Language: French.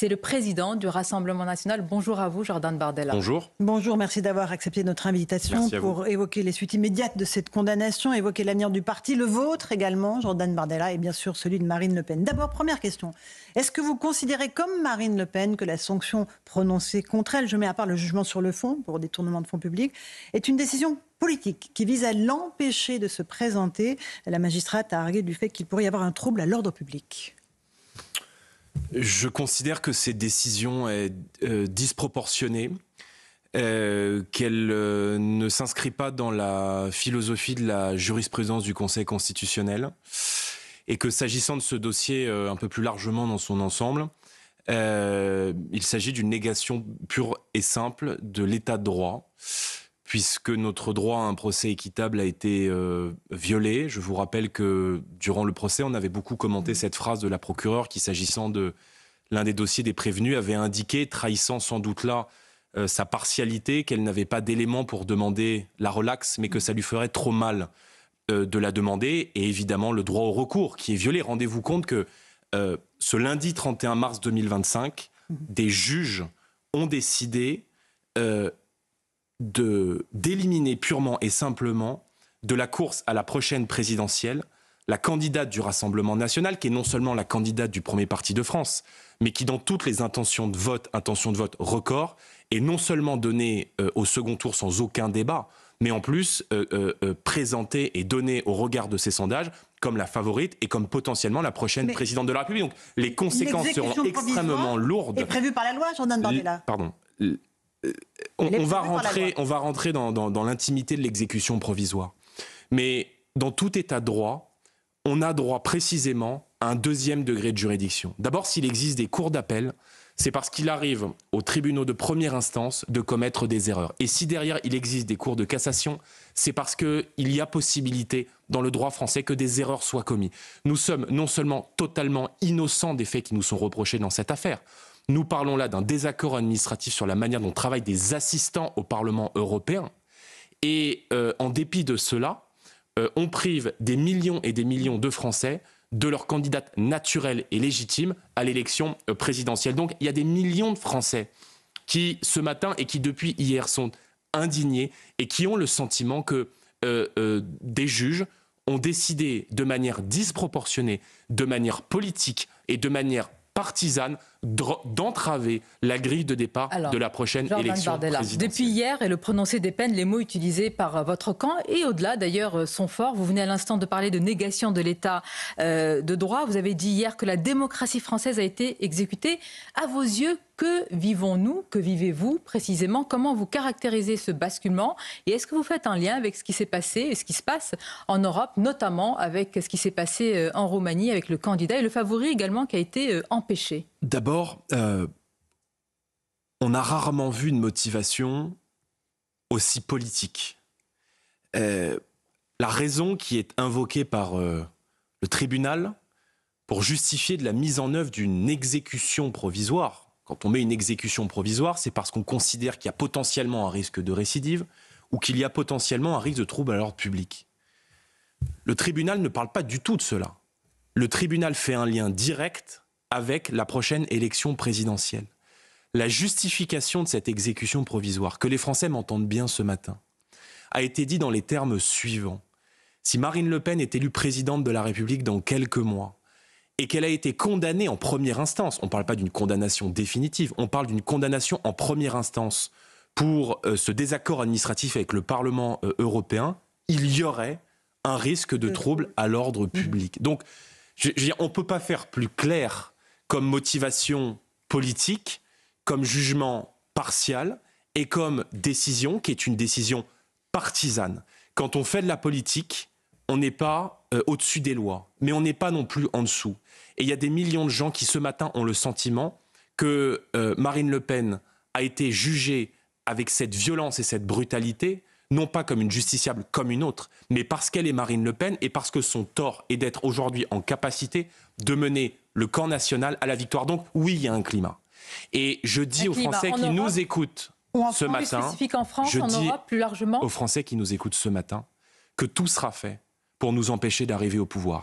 C'est le président du Rassemblement national. Bonjour à vous, Jordan Bardella. Bonjour. Bonjour, merci d'avoir accepté notre invitation pour évoquer les suites immédiates de cette condamnation, évoquer l'avenir du parti, le vôtre également, Jordan Bardella, et bien sûr celui de Marine Le Pen. D'abord, première question. Est-ce que vous considérez comme Marine Le Pen que la sanction prononcée contre elle, je mets à part le jugement sur le fond pour détournement de fonds publics, est une décision politique qui vise à l'empêcher de se présenter? La magistrate a argué du fait qu'il pourrait y avoir un trouble à l'ordre public. Je considère que cette décision est disproportionnée, qu'elle ne s'inscrit pas dans la philosophie de la jurisprudence du Conseil constitutionnel et que s'agissant de ce dossier un peu plus largement dans son ensemble, il s'agit d'une négation pure et simple de l'état de droit, puisque notre droit à un procès équitable a été violé. Je vous rappelle que durant le procès, on avait beaucoup commenté cette phrase de la procureure qui, s'agissant de l'un des dossiers des prévenus, avait indiqué, trahissant sans doute là sa partialité, qu'elle n'avait pas d'éléments pour demander la relaxe, mais que ça lui ferait trop mal de la demander. Et évidemment, le droit au recours qui est violé. Rendez-vous compte que ce lundi 31 mars 2025, des juges ont décidé d'éliminer purement et simplement de la course à la prochaine présidentielle la candidate du Rassemblement national, qui est non seulement la candidate du premier parti de France, mais qui, dans toutes les intentions de vote record, est non seulement donnée au second tour sans aucun débat, mais en plus présentée et donnée au regard de ces sondages comme la favorite et comme potentiellement la prochaine présidente de la République. Donc les conséquences seront extrêmement lourdes. Est prévue par la loi, Jordan Bardella. Pardon. On va rentrer dans l'intimité de l'exécution provisoire. Mais dans tout état de droit, on a droit précisément à un deuxième degré de juridiction. D'abord, s'il existe des cours d'appel, c'est parce qu'il arrive aux tribunaux de première instance de commettre des erreurs. Et si derrière il existe des cours de cassation, c'est parce qu'il y a possibilité dans le droit français que des erreurs soient commises. Nous sommes non seulement totalement innocents des faits qui nous sont reprochés dans cette affaire, nous parlons là d'un désaccord administratif sur la manière dont travaillent des assistants au Parlement européen. Et en dépit de cela, on prive des millions et des millions de Français de leur candidate naturelle et légitime à l'élection présidentielle. Donc il y a des millions de Français qui, ce matin et qui depuis hier, sont indignés et qui ont le sentiment que des juges ont décidé de manière disproportionnée, de manière politique et de manière partisane d'entraver la grille de départ de la prochaine élection présidentielle. Depuis hier et le prononcé des peines, les mots utilisés par votre camp et au-delà d'ailleurs sont forts. Vous venez à l'instant de parler de négation de l'état de droit. Vous avez dit hier que la démocratie française a été exécutée. À vos yeux, que vivons-nous? Que vivez-vous précisément? Comment vous caractérisez ce basculement? Et est-ce que vous faites un lien avec ce qui s'est passé et ce qui se passe en Europe, notamment avec ce qui s'est passé en Roumanie avec le candidat et le favori également qui a été empêché? D'abord, on a rarement vu une motivation aussi politique. La raison qui est invoquée par le tribunal pour justifier de la mise en œuvre d'une exécution provisoire, quand on met une exécution provisoire, c'est parce qu'on considère qu'il y a potentiellement un risque de récidive ou qu'il y a potentiellement un risque de trouble à l'ordre public. Le tribunal ne parle pas du tout de cela. Le tribunal fait un lien direct avec la prochaine élection présidentielle. La justification de cette exécution provisoire, que les Français m'entendent bien ce matin, a été dit dans les termes suivants. Si Marine Le Pen est élue présidente de la République dans quelques mois, et qu'elle a été condamnée en première instance, on ne parle pas d'une condamnation définitive, on parle d'une condamnation en première instance pour ce désaccord administratif avec le Parlement européen, il y aurait un risque de trouble à l'ordre public. Donc, je veux dire, on ne peut pas faire plus clair comme motivation politique, comme jugement partial et comme décision qui est une décision partisane. Quand on fait de la politique, on n'est pas au-dessus des lois, mais on n'est pas non plus en dessous. Et il y a des millions de gens qui, ce matin, ont le sentiment que Marine Le Pen a été jugée avec cette violence et cette brutalité, non pas comme une justiciable comme une autre, mais parce qu'elle est Marine Le Pen et parce que son tort est d'être aujourd'hui en capacité de mener le camp national à la victoire. Donc oui, il y a un climat. Et je dis aux Français qui nous écoutent ce matin, je dis plus largement aux Français qui nous écoutent ce matin que tout sera fait pour nous empêcher d'arriver au pouvoir.